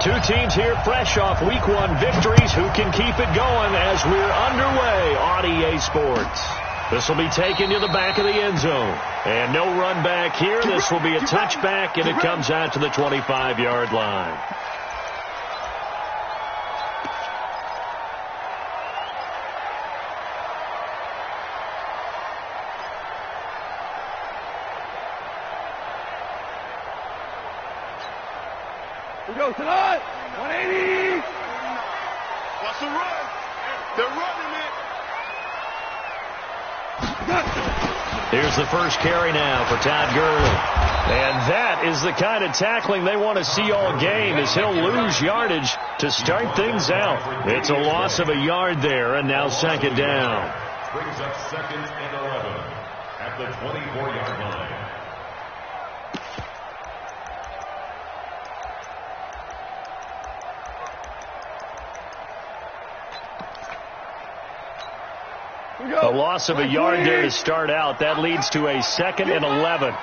Two teams here fresh off Week 1 victories. Who can keep it going as we're underway on EA Sports? This will be taken to the back of the end zone. And no run back here. This will be a touchback, and it comes out to the 25-yard line. We go tonight. 180. Watch the run. They're running it. Here's the first carry now for Todd Gurley. And that is the kind of tackling they want to see all game, as he'll lose yardage to start things out. It's a loss of a yard there, and now second down. Brings up 2nd and 11 at the 24-yard line. A loss of a yard there to start out. That leads to a 2nd and 11.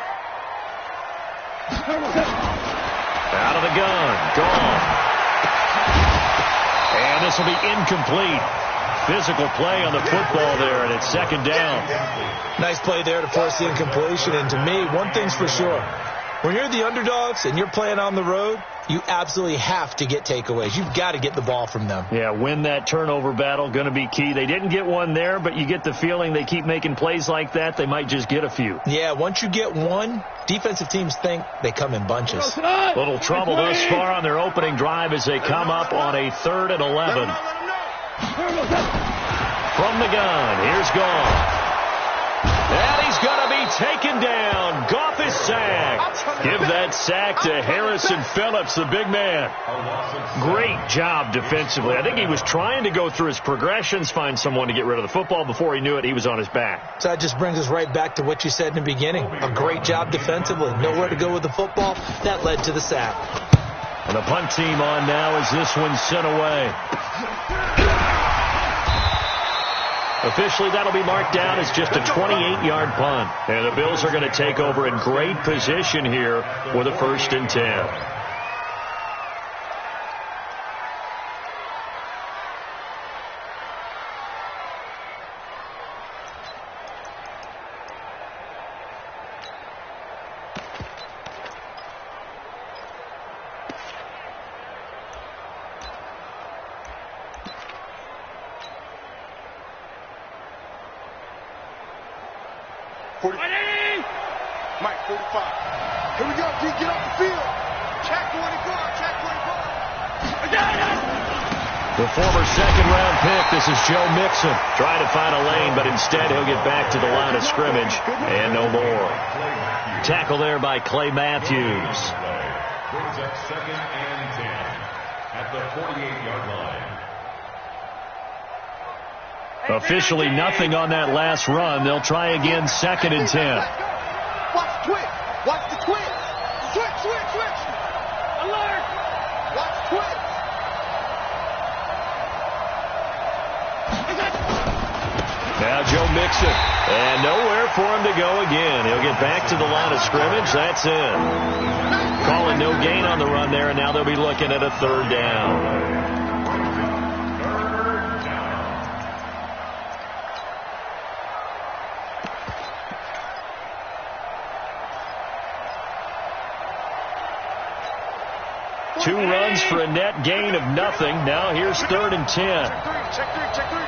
Out of the gun. Gone. And this will be incomplete. Physical play on the football there, and it's second down. Nice play there to force the incompletion. And to me, one thing's for sure. When you're the underdogs and you're playing on the road, you absolutely have to get takeaways. You've got to get the ball from them. Yeah, win that turnover battle, going to be key. They didn't get one there, but you get the feeling they keep making plays like that, they might just get a few. Yeah, once you get one, defensive teams think they come in bunches. Little trouble thus far on their opening drive as they come up on a 3rd and 11. From the gun, here's Goff. And he's going to be taken down. Goff is sacked. Give that sack to Harrison Phillips, the big man. Great job defensively. I think he was trying to go through his progressions, find someone to get rid of the football. Before he knew it, he was on his back. So that just brings us right back to what you said in the beginning. A great job defensively. Nowhere to go with the football. That led to the sack. And the punt team on now as this one's sent away. Officially, that'll be marked down as just a 28-yard punt. And the Bills are going to take over in great position here with a 1st and 10. Mike, 45. Here we go, D. Get off the field. Check 24. Check 24. The former second-round pick, this is Joe Mixon. Trying to find a lane, but instead he'll get back to the line of scrimmage and no more. Tackle there by Clay Matthews. Brings up 2nd and 10 at the 48-yard line. Officially nothing on that last run. They'll try again 2nd and 10. Watch the twitch. Watch the twitch. Switch, switch, switch. Alert. Watch the twitch. Now Joe Mixon. And nowhere for him to go again. He'll get back to the line of scrimmage. That's it. Calling no gain on the run there, and now they'll be looking at a 3rd down. Two runs for a net gain of nothing. Now here's 3rd and 10. Check three, check three.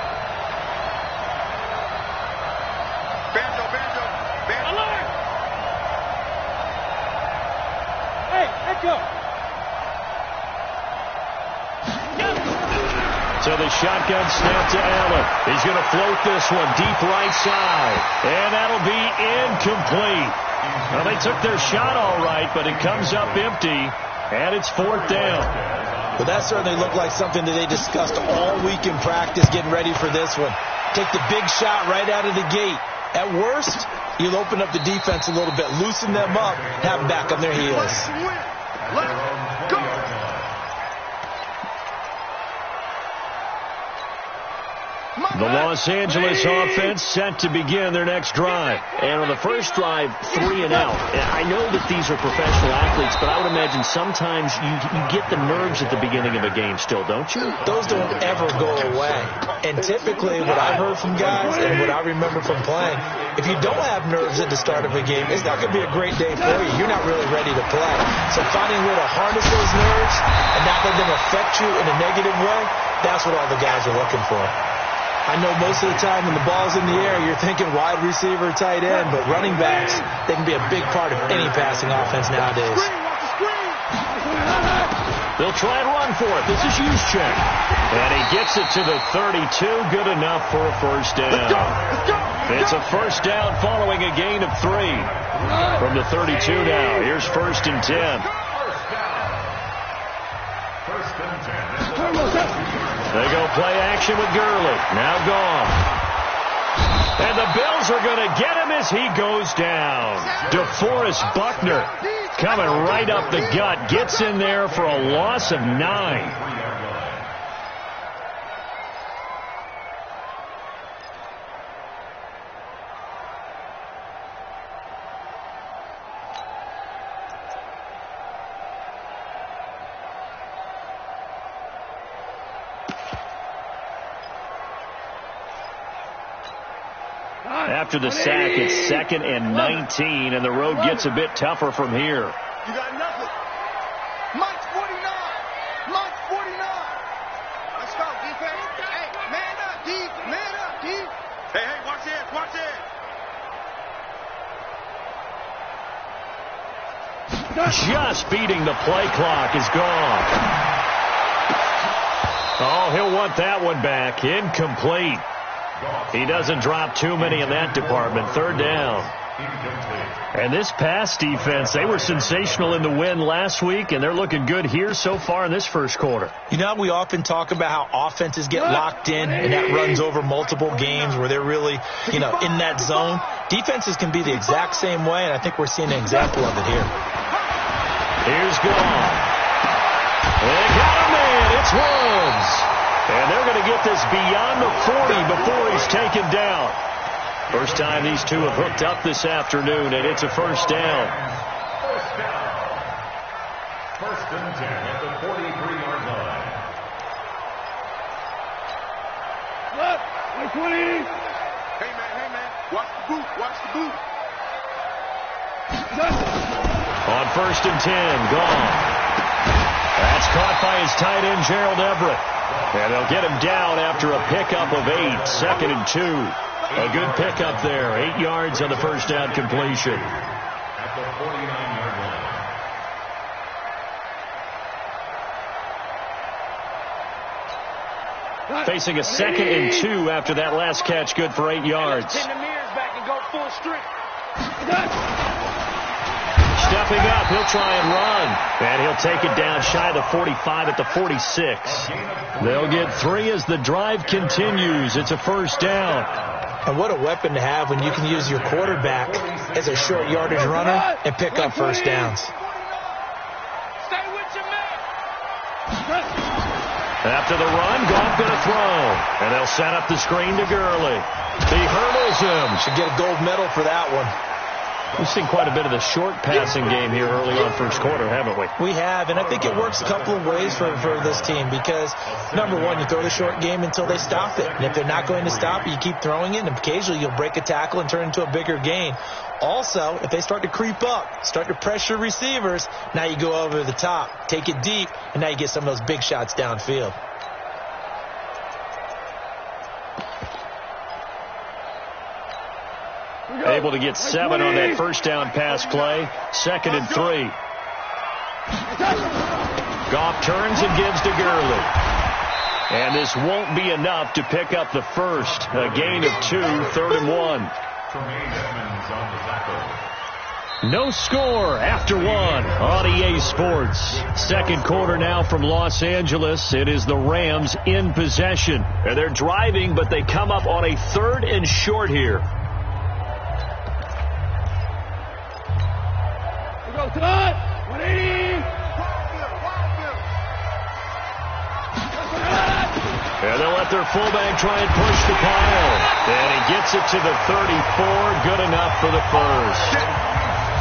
Banjo, banjo, banjo. Alert! Hey, echo. So the shotgun snap to Allen. He's going to float this one deep right side. And that'll be incomplete. Well, they took their shot all right, but it comes up empty. And it's 4th down. But that certainly looked like something that they discussed all week in practice, getting ready for this one. Take the big shot right out of the gate. At worst, you'll open up the defense a little bit, loosen them up, have them back on their heels. Let's go. The Los Angeles offense set to begin their next drive. And on the first drive, 3 and out. I know that these are professional athletes, but I would imagine sometimes you get the nerves at the beginning of a game still, don't you? Those don't ever go away. And typically what I heard from guys and what I remember from playing, if you don't have nerves at the start of a game, it's not going to be a great day for you. You're not really ready to play. So finding a way to harness those nerves and not let them affect you in a negative way, that's what all the guys are looking for. I know most of the time when the ball's in the air, you're thinking wide receiver, tight end, but running backs, they can be a big part of any passing offense nowadays. They'll try and run for it. This is Juszczyk. And he gets it to the 32. Good enough for a first down. It's a first down following a gain of 3. From the 32 now. Here's 1st and 10. They go play action with Gurley. Now gone. And the Bills are going to get him as he goes down. DeForest Buckner coming right up the gut. Gets in there for a loss of 9. After the sack, it's 2nd and 19, and the road gets a bit tougher from here. You got nothing. Mike's 49. Mike's 49. Let's go, defense. Hey, man up, D. Man up, D. Hey, watch this, watch this. Just beating the play clock is gone. Oh, he'll want that one back. Incomplete. He doesn't drop too many in that department. 3rd down. And this pass defense, they were sensational in the win last week, and they're looking good here so far in this first quarter. You know, we often talk about how offenses get locked in, and that runs over multiple games where they're really, in that zone. Defenses can be the exact same way, and I think we're seeing an example of it here. Here's Gone. They got a man. It's Woods. And they're going to get this beyond the 40 before he's taken down. First time these two have hooked up this afternoon, and it's a first down. First and 10 at the 43-yard line. Look, 20. Hey, man. Watch the boot. On 1st and 10, Gone. That's caught by his tight end, Gerald Everett. And they'll get him down after a pickup of 8. 2nd and 2. A good pickup there. 8 yards on the first down completion. At the 49-yard line. Facing a 2nd and 2 after that last catch. Good for 8 yards. Turn the mirrors back and go full strength. Stepping up, he'll try and run. And he'll take it down shy of the 45 at the 46. They'll get 3 as the drive continues. It's a first down. And what a weapon to have when you can use your quarterback as a short yardage runner and pick up first downs. Stay with your man. After the run, Goff going to throw. And they'll set up the screen to Gurley. He hurdles him. Should get a gold medal for that one. We've seen quite a bit of the short passing game here early on first quarter, haven't we? We have, and I think it works a couple of ways for this team because, number one, you throw the short game until they stop it. And if they're not going to stop it, you keep throwing it, and occasionally you'll break a tackle and turn into a bigger gain. Also, if they start to creep up, start to pressure receivers, now you go over the top, take it deep, and now you get some of those big shots downfield. Able to get 7 on that first down pass play. 2nd and 3. Goff turns and gives to Gurley. And this won't be enough to pick up the first. A gain of 2, 3rd and 1. No score after 1 on EA Sports. Second quarter now from Los Angeles. It is the Rams in possession. And they're driving, but they come up on a 3rd and short here. Go to 180. And they'll let let their fullback try and push the pile. And he gets it to the 34. Good enough for the first.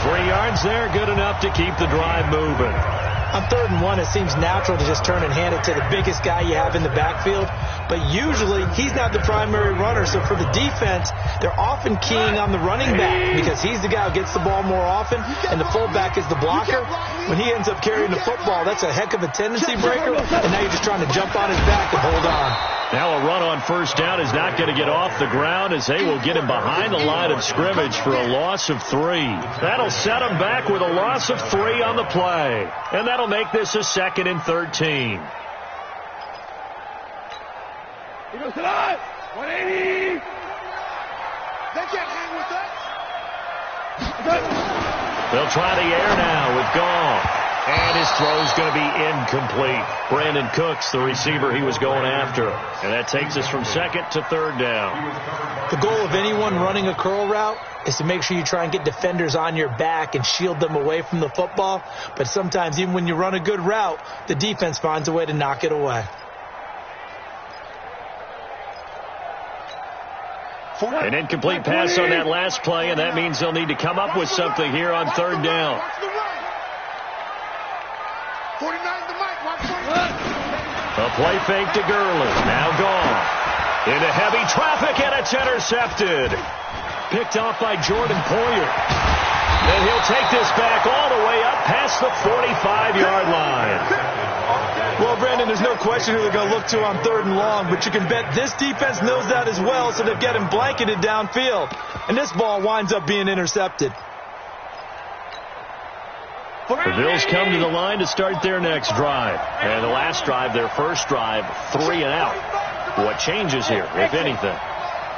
3 yards there, good enough to keep the drive moving. On 3rd and 1, it seems natural to just turn and hand it to the biggest guy you have in the backfield. But usually, he's not the primary runner. So for the defense, they're often keying on the running back because he's the guy who gets the ball more often, and the fullback is the blocker. When he ends up carrying the football, that's a heck of a tendency breaker, and now you're just trying to jump on his back and hold on. Now a run on 1st down is not going to get off the ground as they will get him behind the line of scrimmage for a loss of 3. That'll set him back with a loss of 3 on the play. And that'll make this a 2nd and 13. He goes to us. 180. They can't hang with us. They'll try the air now with Goff. And his throw's going to be incomplete. Brandon Cooks, the receiver he was going after. And that takes us from 2nd to 3rd down. The goal of anyone running a curl route is to make sure you try and get defenders on your back and shield them away from the football. But sometimes, even when you run a good route, the defense finds a way to knock it away. An incomplete pass on that last play, and that means they'll need to come up with something here on 3rd down. 49 to Mike. Watch 49. A play fake to Gurley. Now gone. Into heavy traffic, and it's intercepted. Picked off by Jordan Poyer. And he'll take this back all the way up past the 45-yard line. Well, Brandon, there's no question who they're going to look to on 3rd and long, but you can bet this defense knows that as well, so they've got him blanketed downfield. And this ball winds up being intercepted. The Bills come to the line to start their next drive. And the last drive, their first drive, 3 and out. What changes here, if anything?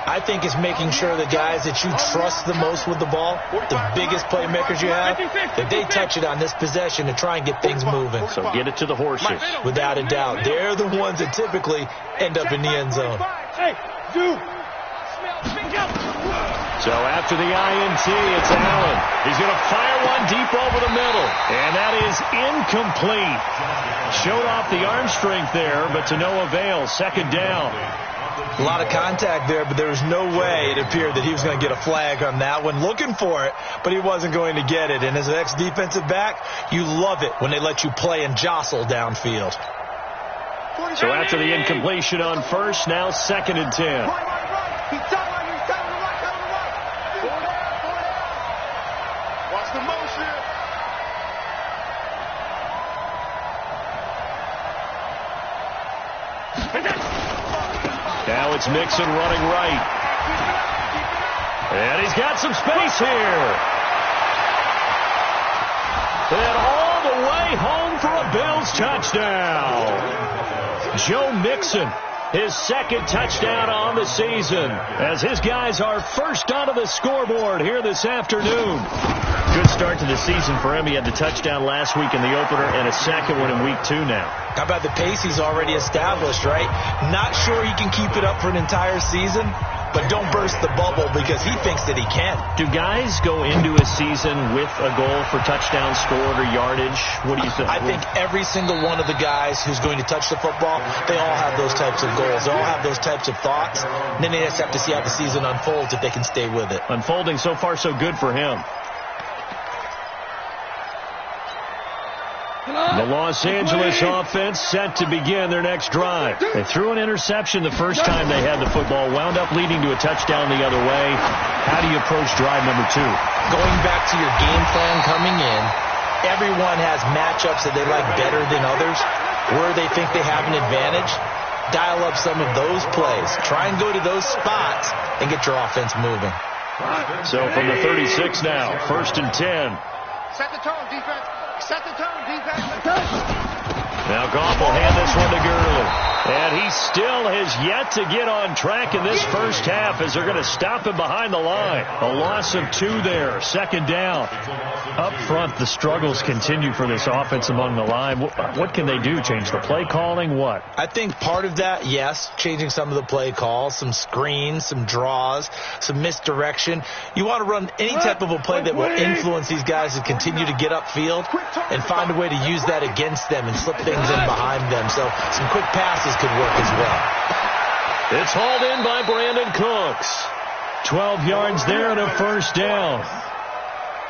I think it's making sure the guys that you trust the most with the ball, the biggest playmakers you have, that they touch it on this possession to try and get things moving. So get it to the horses. Without a doubt. They're the ones that typically end up in the end zone. So after the INT, it's Allen. He's going to fire one deep over the middle. And that is incomplete. Showed off the arm strength there, but to no avail. 2nd down. A lot of contact there, but there was no way it appeared that he was going to get a flag on that one. Looking for it, but he wasn't going to get it. And as an ex-defensive back, you love it when they let you play and jostle downfield. So after the incompletion on 1st, now 2nd and 10. Watch the motion. Now it's Mixon running right. And he's got some space here. And all the way home for a Bills touchdown. Joe Mixon, his 2nd touchdown on the season, as his guys are first onto the scoreboard here this afternoon. Good start to the season for him. He had the touchdown last week in the opener and a 2nd one in week 2 now. How about the pace he's already established, right? Not sure he can keep it up for an entire season, but don't burst the bubble because he thinks that he can. Do guys go into a season with a goal for touchdown scored or yardage? What do you think? I think every single one of the guys who's going to touch the football, they all have those types of goals. They all have those types of thoughts. And then they just have to see how the season unfolds if they can stay with it. Unfolding so far so good for him. The Los Angeles offense set to begin their next drive. They threw an interception the first time they had the football, wound up leading to a touchdown the other way. How do you approach drive number 2? Going back to your game plan coming in, everyone has matchups that they like better than others, where they think they have an advantage. Dial up some of those plays. Try and go to those spots and get your offense moving. So from the 36 now, 1st and 10. Set the tone, defense. Set the tone, defense. Now Goff will hand this one to Gurley. And he still has yet to get on track in this first half as they're going to stop him behind the line. A loss of 2 there, 2nd down. Up front, the struggles continue for this offense among the line. What can they do? Change the play calling? What? I think part of that, yes, changing some of the play calls, some screens, some draws, some misdirection. You want to run any type of a play that will influence these guys to continue to get upfield and find a way to use that against them and slip things in behind them. So some quick passes could work as well. It's hauled in by Brandon Cooks. 12 yards there and a first down.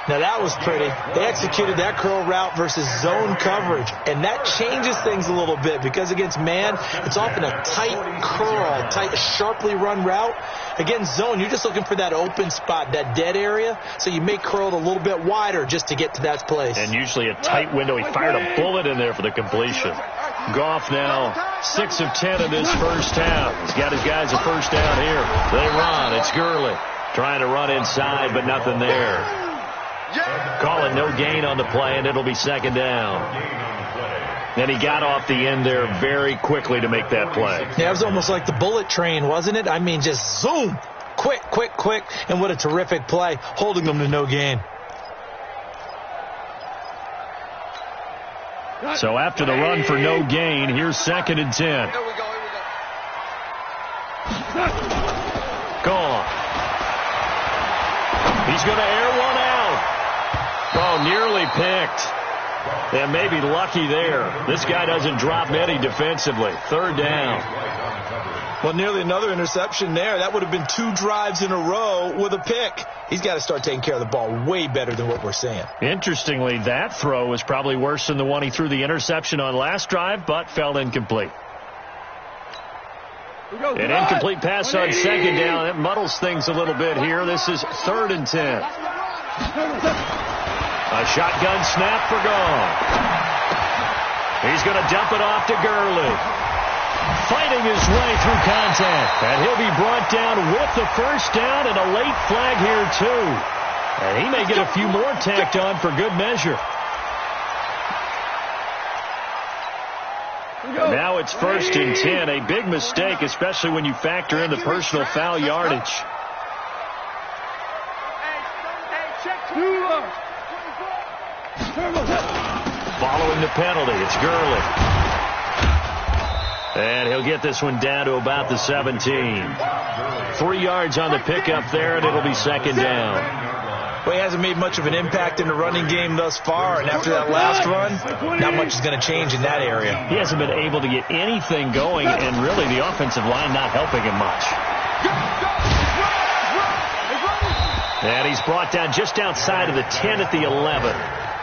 Now that was pretty. They executed that curl route versus zone coverage, and that changes things a little bit because against man, it's often a tight curl, tight, sharply run route. Against zone, you're just looking for that open spot, that dead area, so you may curl it a little bit wider just to get to that place. And usually a tight window. He fired a bullet in there for the completion. Goff now 6 of 10 in this first half. He's got his guys a first down here. They run. It's Gurley trying to run inside, but nothing there. Calling no gain on the play, and it'll be second down. And he got off the end there very quickly to make that play. Yeah, it was almost like the bullet train, wasn't it? I mean, just zoom. Quick, quick, quick. And what a terrific play, holding them to no gain. So after the run for no gain, here's second and 10. Here we go. Gone. He's going to air one out. Oh, nearly picked. And maybe lucky there. This guy doesn't drop many defensively. Third down. Well, nearly another interception there. That would have been 2 drives in a row with a pick. He's got to start taking care of the ball way better than what we're seeing. Interestingly, that throw was probably worse than the one he threw the interception on last drive, but fell incomplete. An incomplete pass on second down. It muddles things a little bit here. This is third and 10. A shotgun snap for Goff. He's going to dump it off to Gurley. Fighting his way through contact. And he'll be brought down with the first down and a late flag here, too. And he may get a few more tacked on for good measure. And now it's first and 10. A big mistake, especially when you factor in the personal foul yardage. Following the penalty, it's Gurley. And he'll get this one down to about the 17. 3 yards on the pickup there, and it'll be second down. Well, he hasn't made much of an impact in the running game thus far, and after that last run, not much is going to change in that area. He hasn't been able to get anything going, and really the offensive line not helping him much. And he's brought down just outside of the 10 at the 11.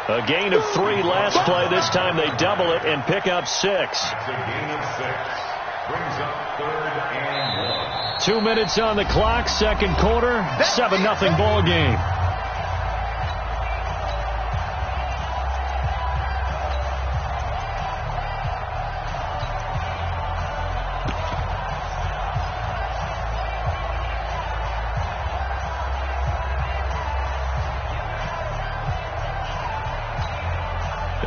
A gain of 3 last play. This time they double it and pick up 6. It's a gain of 6. Brings up 3rd and 1. 2 minutes on the clock, second quarter, 7-0 ball game.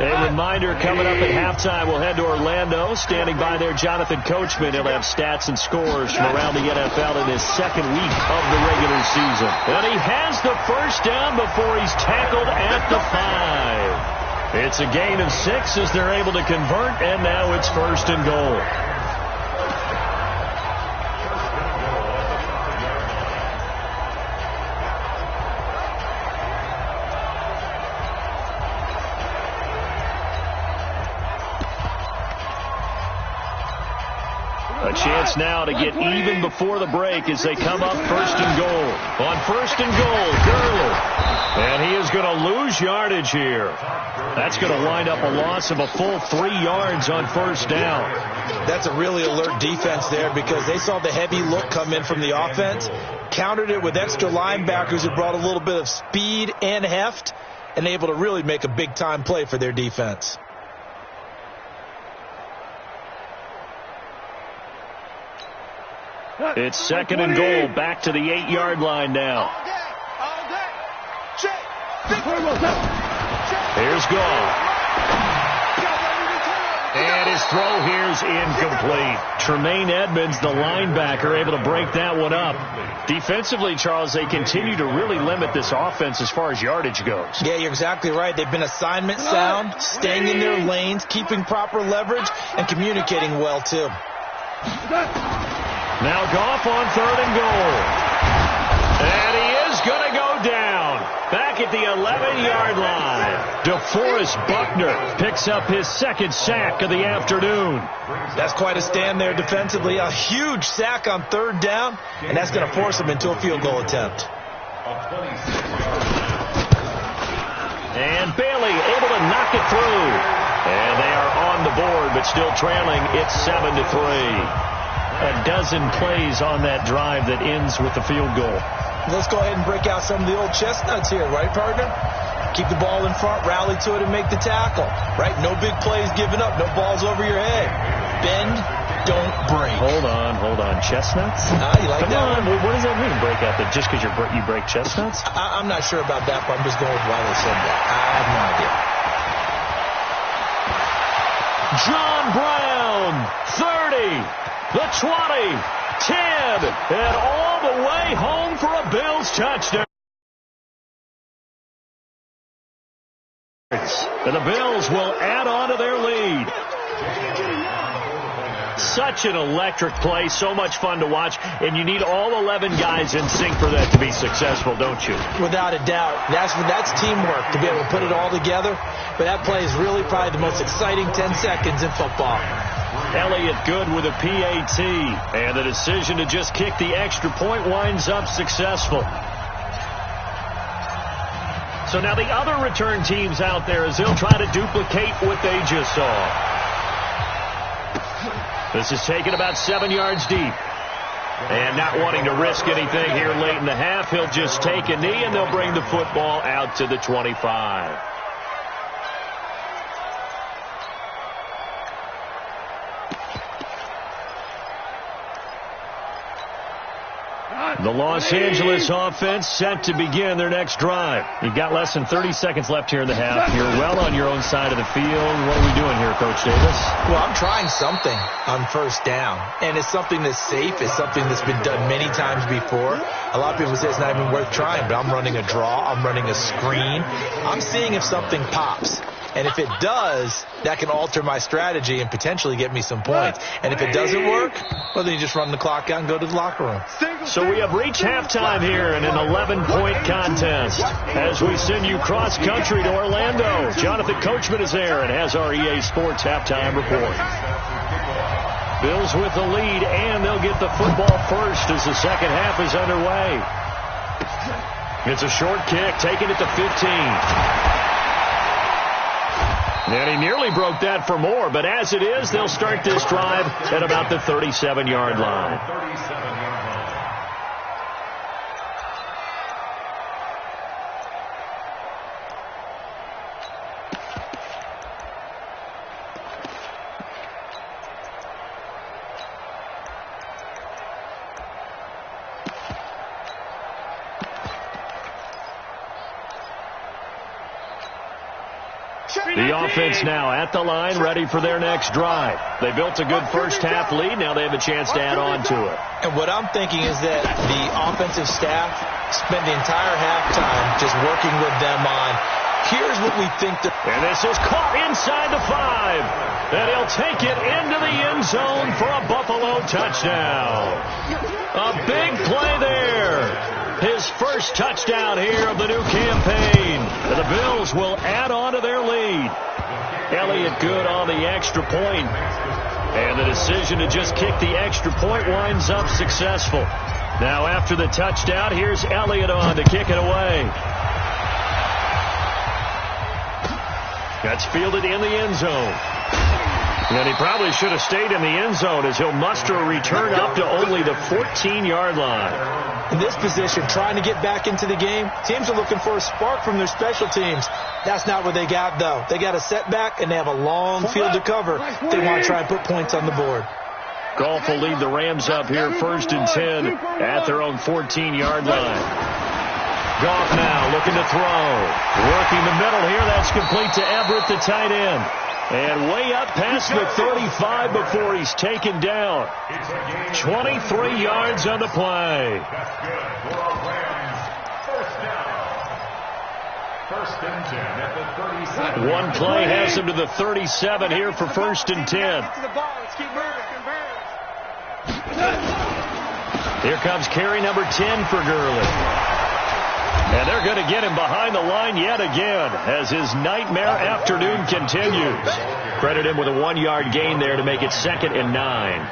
A reminder coming up at halftime, we'll head to Orlando. Standing by there, Jonathan Coachman. He'll have stats and scores from around the NFL in his second week of the regular season. And he has the first down before he's tackled at the 5. It's a gain of 6 as they're able to convert, and now it's first and goal. A chance now to get even before the break as they come up first and goal. On first and goal, Gurley. And he is going to lose yardage here. That's going to wind up a loss of a full 3 yards on first down. That's a really alert defense there because they saw the heavy look come in from the offense, countered it with extra linebackers who brought a little bit of speed and heft, and able to really make a big-time play for their defense. It's second and goal, back to the 8-yard line now. Here's Goff. And his throw here's incomplete. Tremaine Edmonds, the linebacker, able to break that one up. Defensively, Charles, they continue to really limit this offense as far as yardage goes. Yeah, you're exactly right. They've been assignment sound, staying in their lanes, keeping proper leverage, and communicating well, too. Now Goff on third and goal. And he is going to go down. Back back at the 11-yard line. DeForest Buckner picks up his second sack of the afternoon. That's quite a stand there defensively. A huge sack on third down, and that's going to force him into a field goal attempt. And Bailey able to knock it through. And they are on the board, but still trailing. It's 7-3. A dozen plays on that drive that ends with the field goal. Let's go ahead and break out some of the old chestnuts here, right, partner? Keep the ball in front, rally to it, and make the tackle, right? No big plays given up, no balls over your head. Bend, don't break. Hold on. Chestnuts? You like Come that on. one? What does that mean, break out? That just because you break chestnuts? I'm not sure about that, but I'm just going with why they said that. I have no idea. John Brown, 30. The 20, 10, and all the way home for a Bills touchdown. And the Bills will add on to their lead. Such an electric play, so much fun to watch, and you need all 11 guys in sync for that to be successful, don't you? Without a doubt. That's teamwork, to be able to put it all together. But that play is really probably the most exciting 10 seconds in football. Elliott good with a PAT, and the decision to just kick the extra point winds up successful. So now the other return teams out there as they'll try to duplicate what they just saw. This is taken about 7 yards deep. And not wanting to risk anything here late in the half, he'll just take a knee and they'll bring the football out to the 25. The Los Angeles offense set to begin their next drive. You've got less than 30 seconds left here in the half. You're well on your own side of the field. What are we doing here, Coach Davis? Well, I'm trying something on first down, and it's something that's safe. It's something that's been done many times before. A lot of people say it's not even worth trying, but I'm running a draw. I'm running a screen. I'm seeing if something pops. And if it does, that can alter my strategy and potentially get me some points. And if it doesn't work, well, then you just run the clock out and go to the locker room. So we have reached halftime here in an 11-point contest. As we send you cross-country to Orlando, Jonathan Coachman is there and has our EA Sports halftime report. Bills with the lead, and they'll get the football first as the second half is underway. It's a short kick, taking it to 15. And he nearly broke that for more, but as it is, they'll start this drive at about the 37-yard line. The offense now at the line, ready for their next drive. They built a good first-half lead. Now they have a chance to add on to it. And what I'm thinking is that the offensive staff spent the entire halftime just working with them on, here's what we think. And this is caught inside the 5. And he'll take it into the end zone for a Buffalo touchdown. A big play there. His first touchdown here of the new campaign. And the Bills will add on to their lead. Elliott good on the extra point. And the decision to just kick the extra point winds up successful. Now after the touchdown, here's Elliott on to kick it away. That's fielded in the end zone. And he probably should have stayed in the end zone as he'll muster a return up to only the 14-yard line. In this position, trying to get back into the game, teams are looking for a spark from their special teams. That's not what they got, though. They got a setback, and they have a long field to cover. They want to try and put points on the board. Goff will lead the Rams up here 1st and 10 at their own 14-yard line. Goff now looking to throw. Working the middle here. That's complete to Everett, the tight end. And way up past the 35 before he's taken down. 23 yards on the play. That's good for our Rams. First down. 1st and 10 at the 37. One play has him to the 37 here for 1st and 10. Here comes carry number 10 for Gurley. And they're going to get him behind the line yet again as his nightmare afternoon continues. Credit him with a 1-yard gain there to make it 2nd and 9.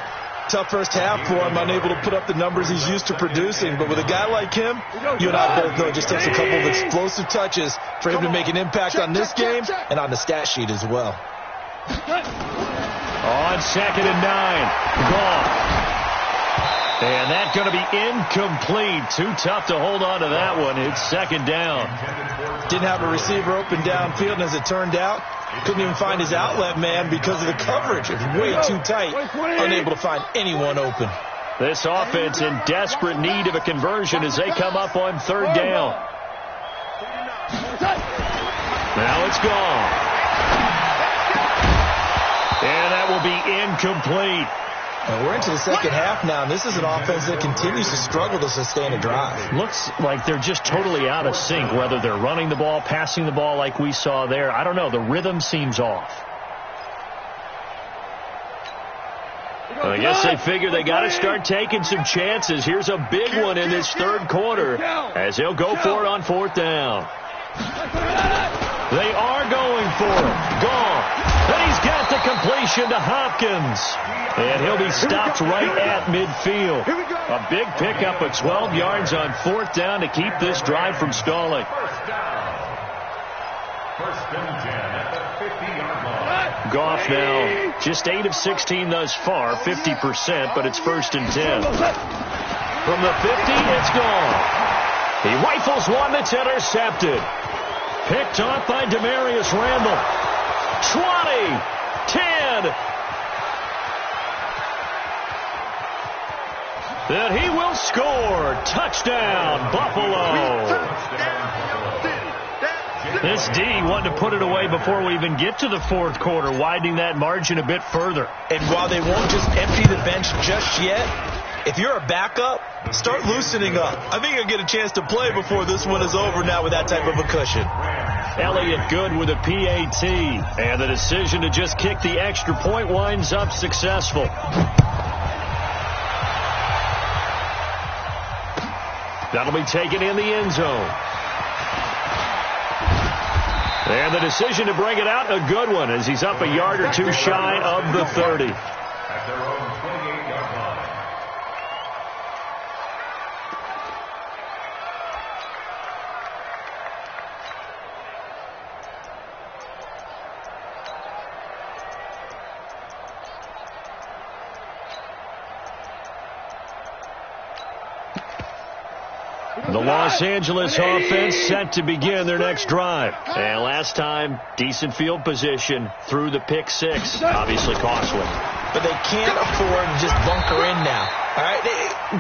Tough first half for him, unable to put up the numbers he's used to producing. But with a guy like him, you and I both know it just takes a couple of explosive touches for him to make an impact on this game and on the stat sheet as well. On 2nd and 9, Goff. And that's going to be incomplete. Too tough to hold on to that one. It's 2nd down. Didn't have a receiver open downfield, and as it turned out, couldn't even find his outlet man because of the coverage. It was way too tight, unable to find anyone open. This offense in desperate need of a conversion as they come up on 3rd down. Now it's gone. And that will be incomplete. And we're into the second half now, and this is an offense that continues to struggle to sustain a drive. Looks like they're just totally out of sync, whether they're running the ball, passing the ball like we saw there. I don't know. The rhythm seems off. Well, I guess they figure they got to start taking some chances. Here's a big one in this 3rd quarter as he'll go for it on 4th down. They are going for it. Gone. And he's got the completion to Hopkins. And he'll be stopped right at midfield. A big pickup of 12 yards on 4th down to keep this drive from stalling. First and 10 at the 50-yard line. Goff now just 8 of 16 thus far, 50%, but it's 1st and 10. From the 50, it's gone. He rifles one that's intercepted. Picked off by Demarius Randall. 20, 10. Then he will score. Touchdown, Buffalo. This D wanted to put it away before we even get to the 4th quarter, widening that margin a bit further. And while they won't just empty the bench just yet, if you're a backup, start loosening up. I think you'll get a chance to play before this one is over now with that type of a cushion. Elliott good with a PAT. And the decision to just kick the extra point winds up successful. That'll be taken in the end zone. And the decision to bring it out, a good one, as he's up a yard or two shy of the 30. At their own 28-yard line. The Los Angeles offense set to begin their next drive. And last time, decent field position through the pick 6. Obviously costly. But they can't afford to just bunker in now. All right,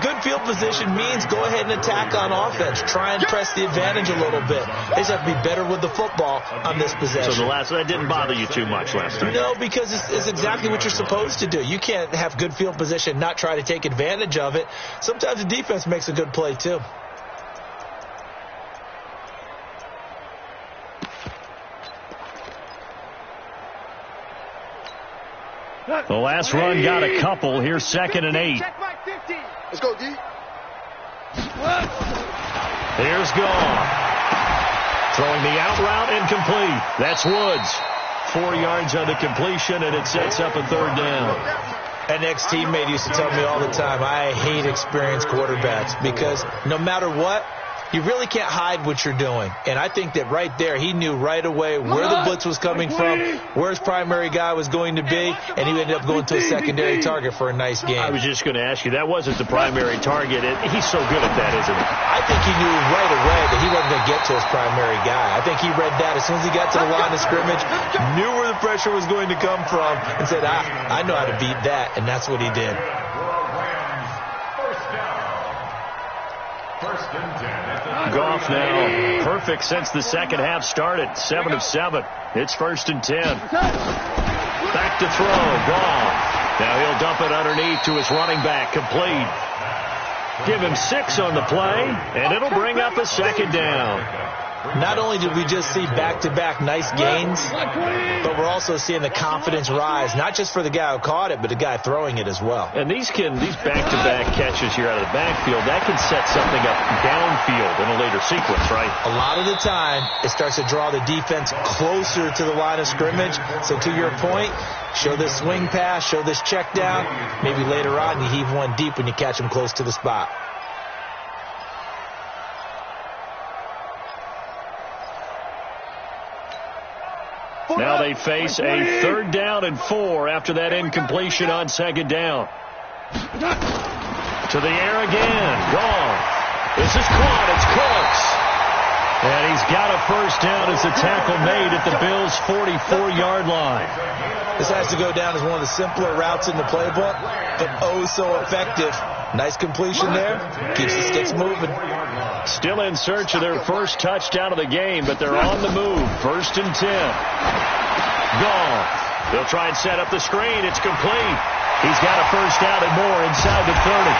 good field position means go ahead and attack on offense. Try and press the advantage a little bit. They just have to be better with the football on this possession. So that didn't bother you too much last time? No, because it's exactly what you're supposed to do. You can't have good field position, not try to take advantage of it. Sometimes the defense makes a good play too. The last run got a couple. Here's 2nd and 8. Let's go, D. Here's Goff. Throwing the out route incomplete. That's Woods. 4 yards on the completion, and it sets up a 3rd down. An ex-teammate used to tell me all the time, I hate experienced quarterbacks because no matter what, you really can't hide what you're doing. And I think that right there, he knew right away where the blitz was coming from, where his primary guy was going to be, and he ended up going to a secondary target for a nice game. I was just going to ask you, that wasn't the primary target. He's so good at that, isn't he? I think he knew right away that he wasn't going to get to his primary guy. I think he read that as soon as he got to the line of scrimmage, knew where the pressure was going to come from, and said, I know how to beat that, and that's what he did. First and 10. Goff now perfect since the second half started. 7 of 7. It's 1st and 10. Back to throw. Goff. Now he'll dump it underneath to his running back. Complete. Give him 6 on the play, and it'll bring up a 2nd down. Not only did we just see back-to-back nice gains, but we're also seeing the confidence rise, not just for the guy who caught it, but the guy throwing it as well. And these back-to-back catches here out of the backfield, that can set something up downfield in a later sequence, right? A lot of the time, it starts to draw the defense closer to the line of scrimmage. So to your point, show this swing pass, show this check down. Maybe later on you heave one deep when you catch him close to the spot. Now they face a 3rd down and 4 after that incompletion on 2nd down. To the air again. Gone. This is caught. It's close. And he's got a 1st down as the tackle made at the Bills' 44-yard line. This has to go down as one of the simpler routes in the playbook, but oh so effective. Nice completion there. Keeps the sticks moving. Still in search of their first touchdown of the game, but they're on the move. 1st and 10. Gone. They'll try and set up the screen. It's complete. He's got a 1st down and more inside the 30.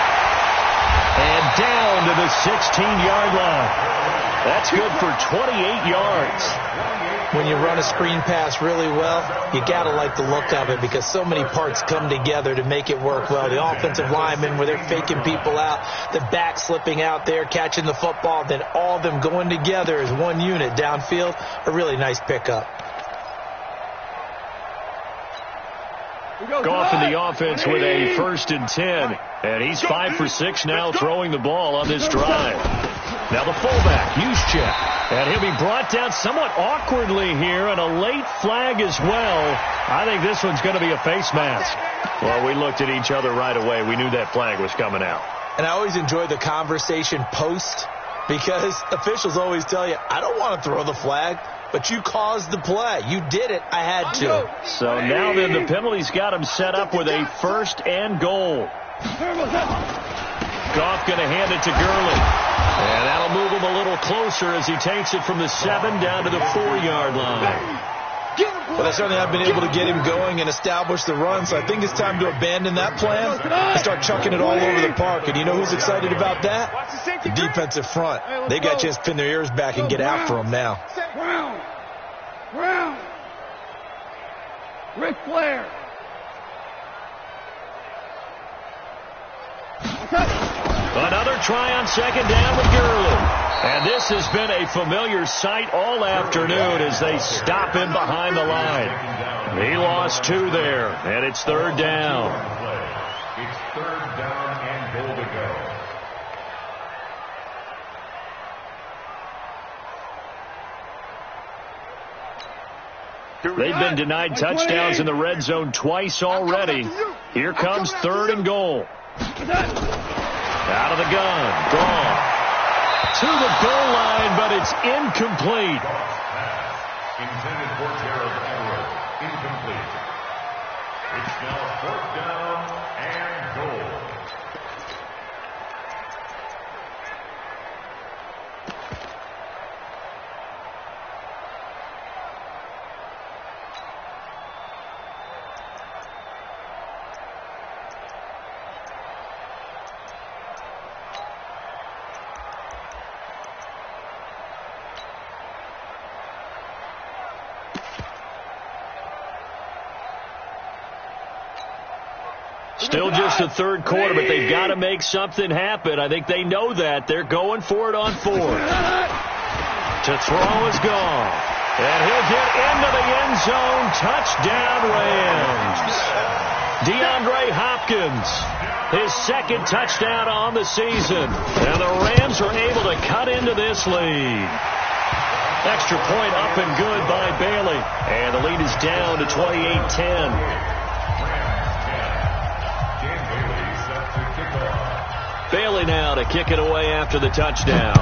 And down to the 16-yard line. That's good for 28 yards. When you run a screen pass really well, you got to like the look of it because so many parts come together to make it work well. The offensive linemen, where they're faking people out, the back slipping out there, catching the football, then all of them going together as one unit downfield. A really nice pickup. Goff in the offense with a 1st and 10. And he's 5 for 6 now throwing the ball on this drive. Now the fullback, Juszczyk. And he'll be brought down somewhat awkwardly here, and a late flag as well. I think this one's going to be a face mask. Well, we looked at each other right away. We knew that flag was coming out. And I always enjoy the conversation post because officials always tell you, I don't want to throw the flag, but you caused the play. You did it. I had to. So now then the penalty's got him set up with a 1st and goal. Goff going to hand it to Gurley. And that'll move him a little closer as he takes it from the 7 down to the 4-yard line. Well, they certainly have been able to get him going and establish the run, so I think it's time to abandon that plan and start chucking it all over the park. And you know who's excited about that? The defensive front. They got a chance to pin their ears back and get after him now. Brown. Ric Flair. Another try on 2nd down with Gurley. And this has been a familiar sight all afternoon as they stop him behind the line. He lost 2 there, and it's 3rd down. It's 3rd down and goal to go. They've been denied touchdowns in the red zone twice already. Here comes 3rd and goal. Out of the gun. Gone. To the goal line, but it's incomplete. Intended for Gerald Edwards. Incomplete. It's now 4th down and goal. Still just the 3rd quarter, but they've got to make something happen. I think they know that. They're going for it on 4th. To throw is gone. And he'll get into the end zone. Touchdown, Rams. DeAndre Hopkins, his 2nd touchdown on the season. And the Rams are able to cut into this lead. Extra point up and good by Bailey. And the lead is down to 28-10. Bailey now to kick it away after the touchdown.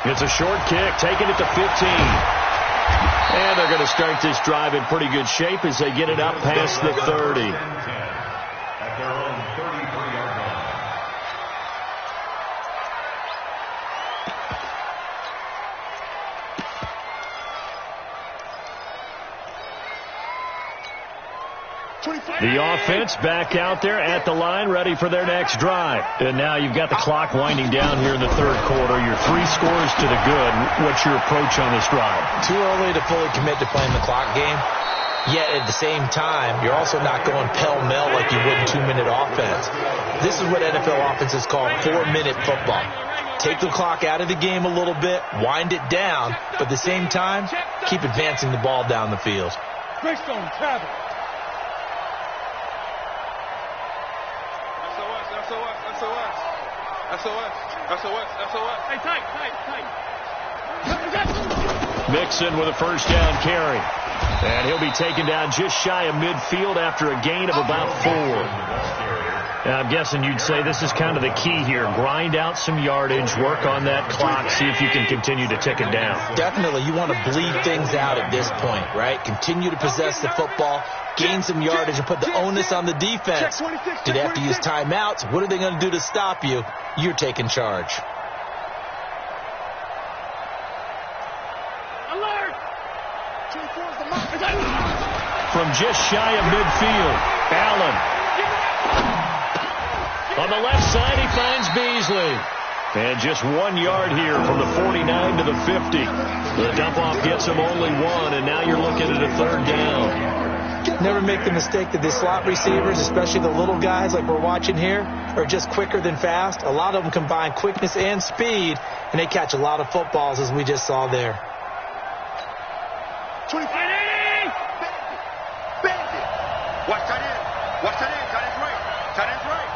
It's a short kick, taking it to 15. And they're going to start this drive in pretty good shape as they get it up past the 30. At their own 33-yard line. The offense back out there at the line, ready for their next drive. And now you've got the clock winding down here in the third quarter. You're 3 scores to the good. What's your approach on this drive? Too early to fully commit to playing the clock game. Yet at the same time, you're also not going pell-mell like you would in 2-minute offense. This is what NFL offenses call 4-minute football. Take the clock out of the game a little bit, wind it down, but at the same time, keep advancing the ball down the field. Greystone, travel. SOS. Hey, tight. Mixon with a first down carry. And he'll be taken down just shy of midfield after a gain of about 4. Now, I'm guessing you'd say this is kind of the key here. Grind out some yardage, work on that clock, see if you can continue to tick it down. Definitely, you want to bleed things out at this point, right? Continue to possess the football, gain some yardage, and put the onus on the defense. Do they have to use timeouts? What are they going to do to stop you? You're taking charge. From just shy of midfield, Allen. On the left side, he finds Beasley. And just 1 yard here from the 49 to the 50. The dump-off gets him only 1, and now you're looking at a third down. Never make the mistake that the slot receivers, especially the little guys like we're watching here, are just quicker than fast. A lot of them combine quickness and speed, and they catch a lot of footballs, as we just saw there. 25. Watch that in. Tight end's right.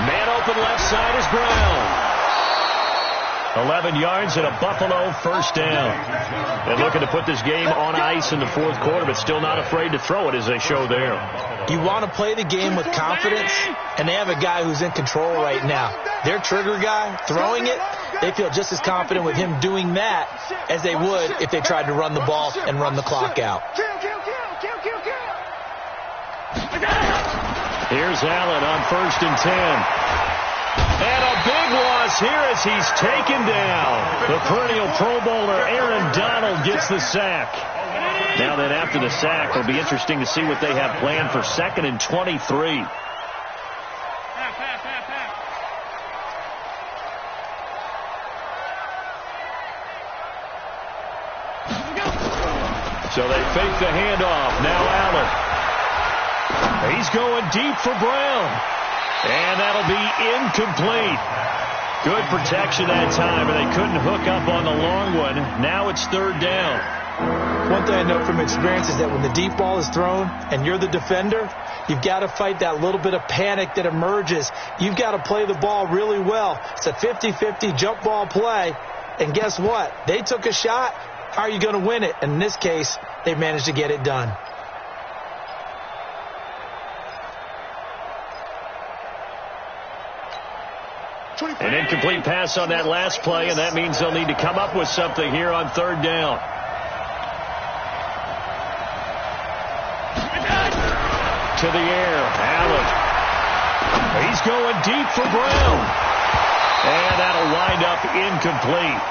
Man open left side is Brown. 11 yards and a Buffalo first down. And looking to put this game on ice in the fourth quarter, but still not afraid to throw it as they show there. You want to play the game with confidence, and they have a guy who's in control right now. Their trigger guy, throwing it, they feel just as confident with him doing that as they would if they tried to run the ball and run the clock out. Here's Allen on 1st and 10. And a big loss here as he's taken down. The perennial Pro Bowler Aaron Donald gets the sack. Now then, after the sack, it'll be interesting to see what they have planned for 2nd and 23. So they fake the handoff. Now Allen. He's going deep for Brown. And that'll be incomplete. Good protection that time, and they couldn't hook up on the long one. Now it's 3rd down. One thing I know from experience is that when the deep ball is thrown and you're the defender, you've got to fight that little bit of panic that emerges. You've got to play the ball really well. It's a 50-50 jump ball play. And guess what? They took a shot. How are you going to win it? And in this case, they managed to get it done. An incomplete pass on that last play, and that means they'll need to come up with something here on 3rd down. To the air, Allen. He's going deep for Brown. And that'll wind up incomplete.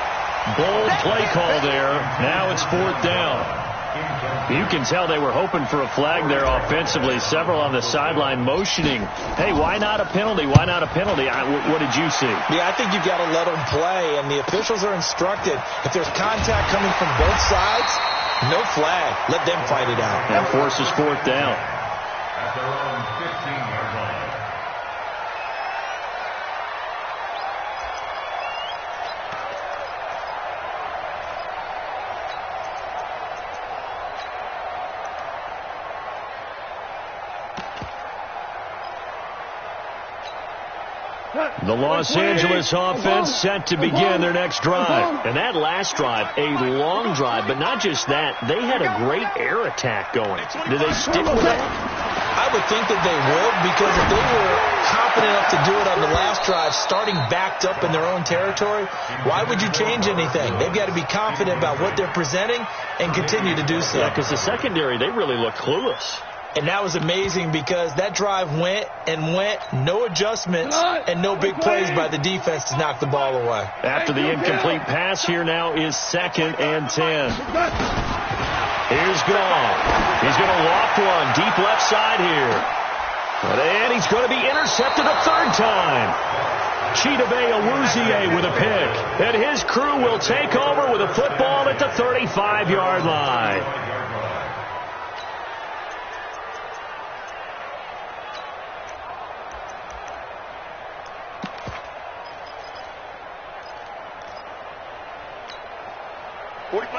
Bold play call there. Now it's 4th down. You can tell they were hoping for a flag there offensively. Several on the sideline motioning, hey, why not a penalty? Why not a penalty? What did you see? Yeah, I think you've got to let them play, and the officials are instructed. If there's contact coming from both sides, no flag. Let them fight it out. That forces 4th down. At their own 15-yard line. The Los Angeles offense set to begin their next drive. And that last drive, a long drive, but not just that. They had a great air attack going. Do they stick with that? I would think that they would, because if they were confident enough to do it on the last drive, starting backed up in their own territory, why would you change anything? They've got to be confident about what they're presenting and continue to do so. Yeah, because the secondary, they really look clueless. And that was amazing because that drive went and went, no adjustments and no big plays by the defense to knock the ball away. After the incomplete pass, here now is 2nd and 10. Here's Goff. He's going to loft one deep left side here. And he's going to be intercepted a third time. Chidobe Awuzie with a pick. And his crew will take over with a football at the 35-yard line.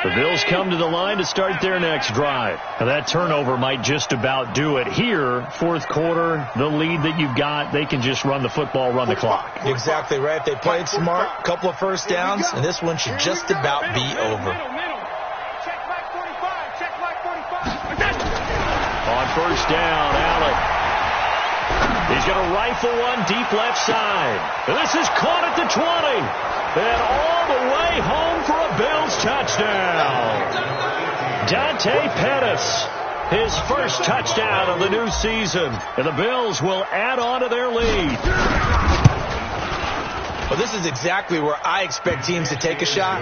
The Bills come to the line to start their next drive. Now that turnover might just about do it. Here, fourth quarter, the lead that you've got, they can just run the football, run the clock. Exactly right. They played smart, couple of first downs, and this one should just about be over. On first down, Allen. He's going to rifle one deep left side. And this is caught at the 20. And all the way home for a Bills touchdown. Dante Pettis, his first touchdown of the new season. And the Bills will add on to their lead. Well, this is exactly where I expect teams to take a shot.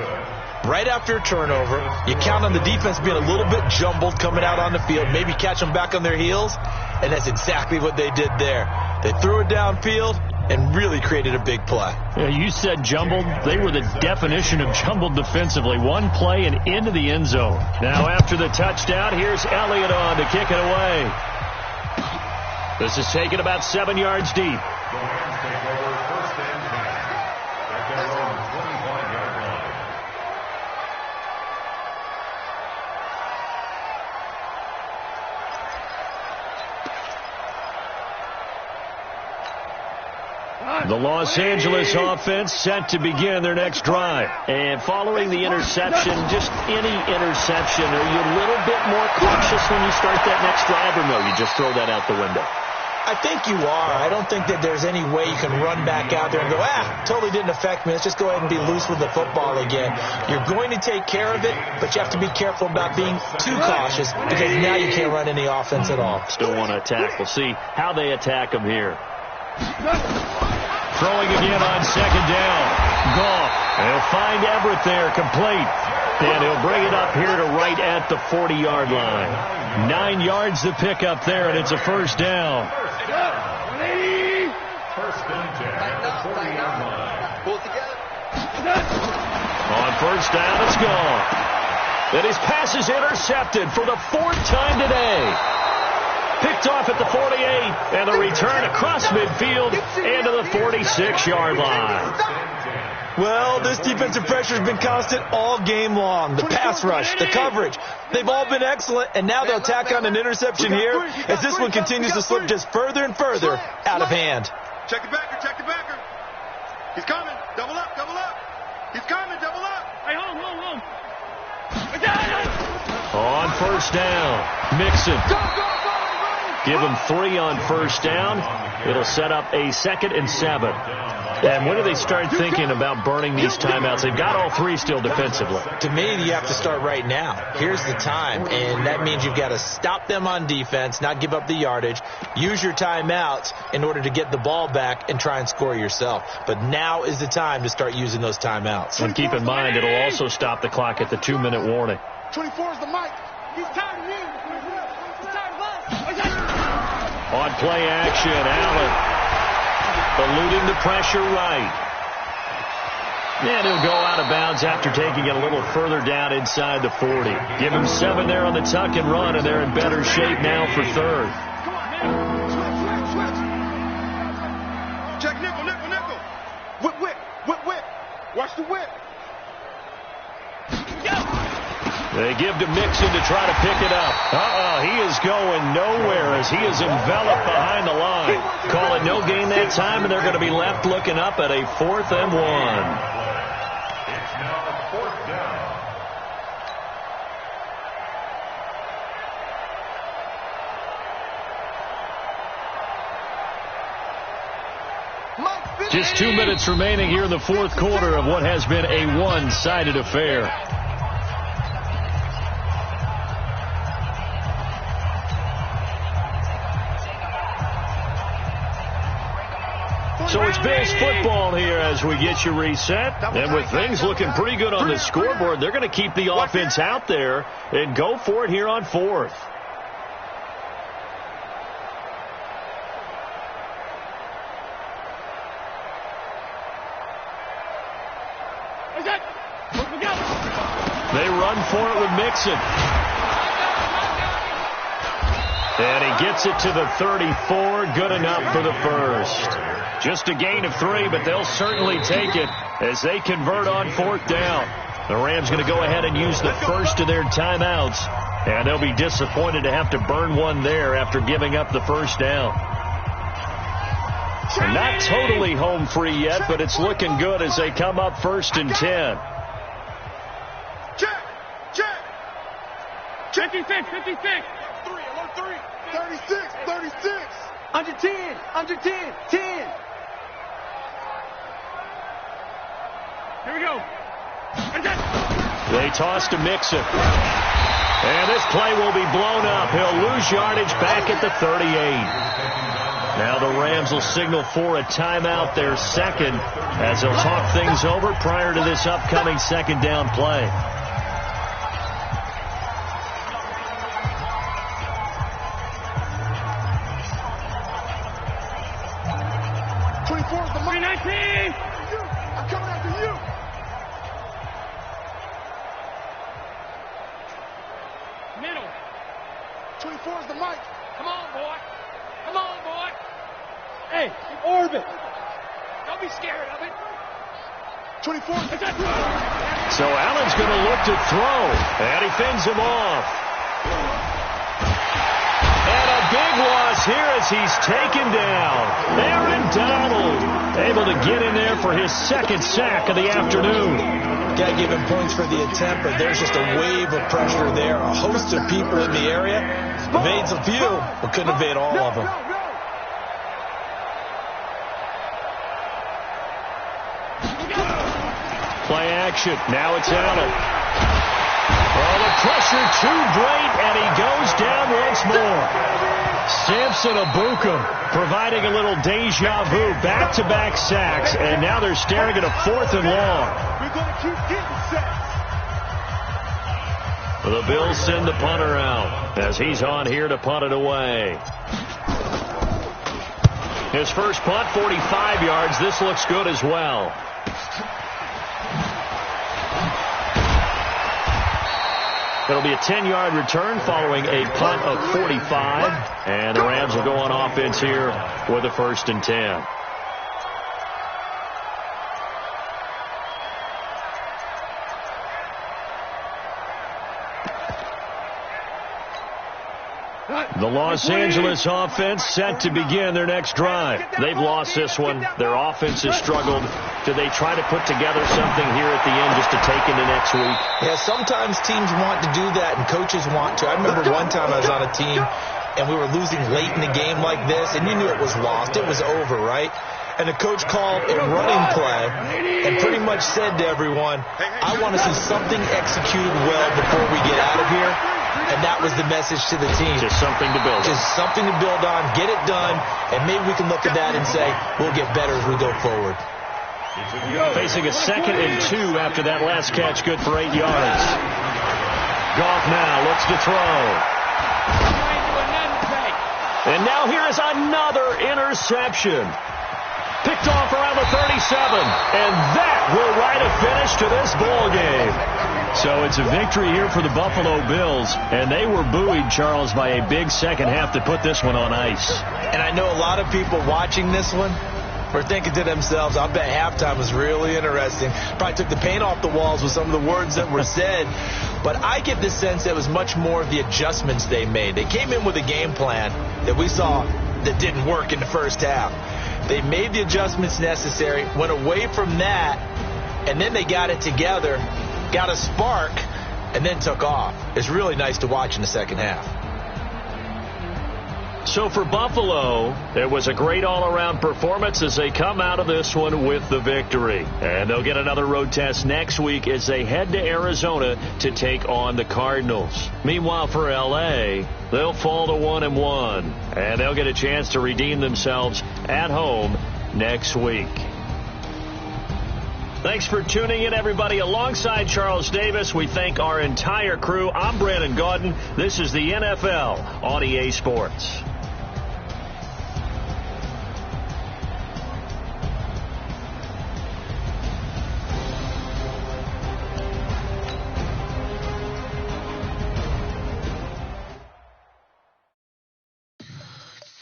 Right after a turnover, you count on the defense being a little bit jumbled coming out on the field, maybe catch them back on their heels, and that's exactly what they did there. They threw it downfield and really created a big play. Yeah, you said jumbled. They were the definition of jumbled defensively. One play and into the end zone. Now after the touchdown, here's Elliott on to kick it away. This is taken about 7 yards deep. The Rams take over first and 10 at their own 25-yard line. The Los Angeles offense set to begin their next drive. And following the interception, just any interception, are you a little bit more cautious when you start that next drive, or no, you just throw that out the window? I think you are. I don't think that there's any way you can run back out there and go, totally didn't affect me. Let's just go ahead and be loose with the football again. You're going to take care of it, but you have to be careful about being too cautious because now you can't run any offense at all. Still want to attack. We'll see how they attack them here. Throwing again on second down. Goff. He'll find Everett there, complete. And he'll bring it up here to right at the 40-yard line. 9 yards to pick up there, and it's a first down. First and 10 at the 40-yard line. Pull it together. On first down, it's gone. And his pass is intercepted for the fourth time today. Picked off at the 48, and the return across midfield and to the 46-yard line. Well, this defensive pressure has been constant all game long. The pass rush, the coverage, they've all been excellent, and now they'll tack on an interception here as this one continues to slip just further and further out of hand. Check the backer, check the backer. He's coming. Double up, double up. He's coming, double up. Hey, home. On first down, Mixon. Give him 3 on first down. It'll set up a 2nd and 7. And when do they start thinking about burning these timeouts? They've got all 3 still defensively. To me, you have to start right now. Here's the time, and that means you've got to stop them on defense, not give up the yardage, use your timeouts in order to get the ball back and try and score yourself. But now is the time to start using those timeouts. And keep in mind, it'll also stop the clock at the 2-minute warning. 24 is the mic. He's tired of me. He's tired of us. On play action, Allen eluding the pressure right. And he'll go out of bounds after taking it a little further down inside the 40. Give him 7 there on the tuck and run, and they're in better shape now for third. Check nickel. Whip. Watch the whip. They give to Mixon to try to pick it up. He is going nowhere as he is enveloped behind the line. Call it no gain that time, and they're going to be left looking up at a 4th and 1. It's now 4th down. Just 2 minutes remaining here in the fourth quarter of what has been a one-sided affair. So it's Bills football here as we get you reset. And with things looking pretty good on the scoreboard, they're going to keep the offense out there and go for it here on fourth. They run for it with Mixon. And he gets it to the 34. Good enough for the first. Just a gain of 3, but they'll certainly take it as they convert on fourth down. The Rams going to go ahead and use the first of their timeouts. And they'll be disappointed to have to burn one there after giving up the first down. And not totally home free yet, but it's looking good as they come up 1st and 10. 56. 36. Under 10. 10. Here we go. They toss to Mixon. And this play will be blown up. He'll lose yardage back at the 38. Now the Rams will signal for a timeout, their second, as they'll talk things over prior to this upcoming second down play. I'm coming after you. Middle. 24 is the mic. Come on, boy. Hey, orbit. Don't be scared of it. 24. So Allen's going to look to throw, and he fends him off. And a big loss here as he's taken down. Aaron Donald able to get in there for his second sack of the afternoon. Got to give him points for the attempt, but there's just a wave of pressure there. A host of people in the area. Evades a few, but couldn't evade all of them. Play action. Now it's Allen. Oh, the pressure too great, and he goes down once more. Samson Abukum providing a little deja vu, back-to-back sacks, and now they're staring at a 4th and long. We're going to keep getting sacks. The Bills send the punter out as he's on here to punt it away. His first punt, 45 yards. This looks good as well. It'll be a 10-yard return following a punt of 45. And the Rams will go on offense here with a 1st and 10. The Los Angeles offense set to begin their next drive. They've lost this one. Their offense has struggled. Do they try to put together something here at the end just to take into next week? Yeah, sometimes teams want to do that and coaches want to. I remember one time I was on a team and we were losing late in the game like this, and you knew it was lost. It was over, right? And the coach called a running play and pretty much said to everyone, I want to see something executed well before we get out of here. And that was the message to the team. Just something to build on. Just something to build on, get it done, and maybe we can look at that and say, we'll get better as we go forward. Facing a 2nd and 2 after that last catch, good for 8 yards. Goff now looks to throw. And now here is another interception. Picked off around the 37. And that will write a finish to this ball game. So it's a victory here for the Buffalo Bills. And they were buoyed, Charles, by a big second half to put this one on ice. And I know a lot of people watching this one were thinking to themselves, I bet halftime was really interesting. Probably took the paint off the walls with some of the words that were said. But I get the sense that it was much more of the adjustments they made. They came in with a game plan that we saw that didn't work in the first half. They made the adjustments necessary, went away from that, and then they got it together, got a spark, and then took off. It's really nice to watch in the second half. So for Buffalo, it was a great all-around performance as they come out of this one with the victory. And they'll get another road test next week as they head to Arizona to take on the Cardinals. Meanwhile, for L.A., they'll fall to 1-1, and they'll get a chance to redeem themselves at home next week. Thanks for tuning in, everybody. Alongside Charles Davis, we thank our entire crew. I'm Brandon Gaudin. This is the NFL on EA Sports.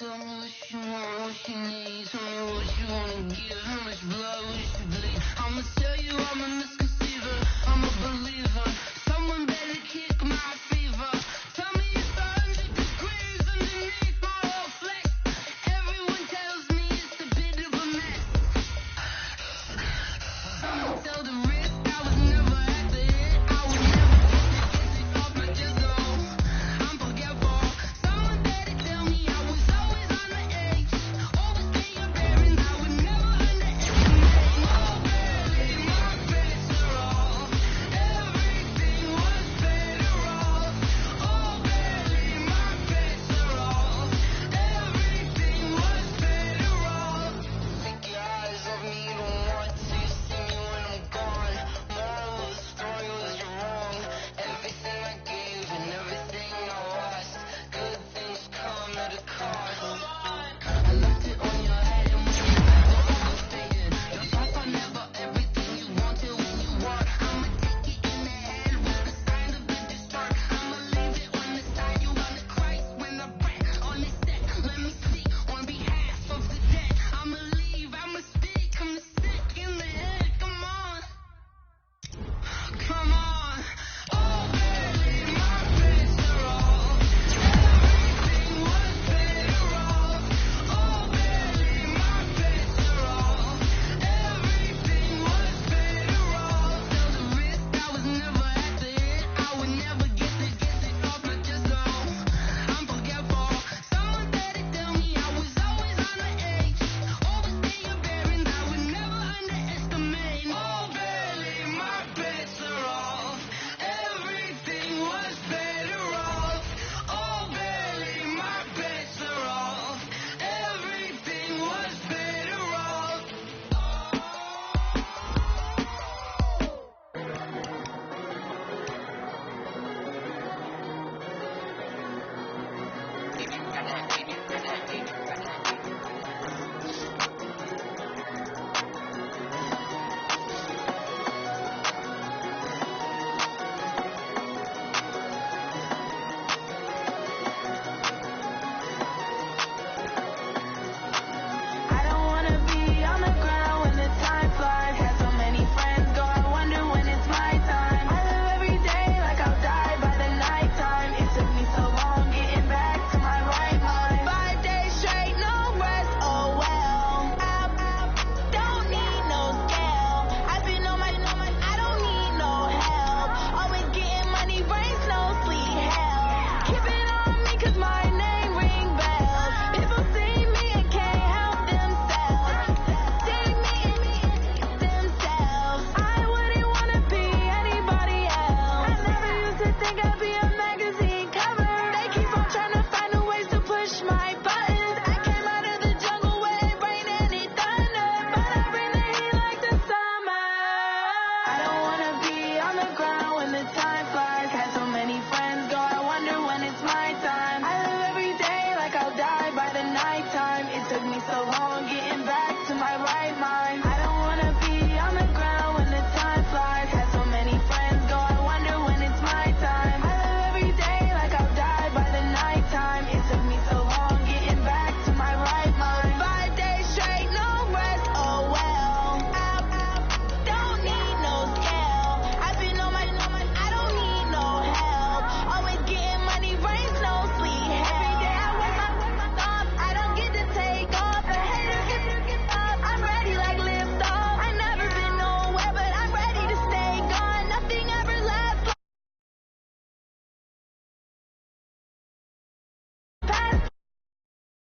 Tell me what you want, what you need. Tell me what you wanna give. How much blood we should bleed. I'ma tell you I'm a misconceiver. I'm a believer.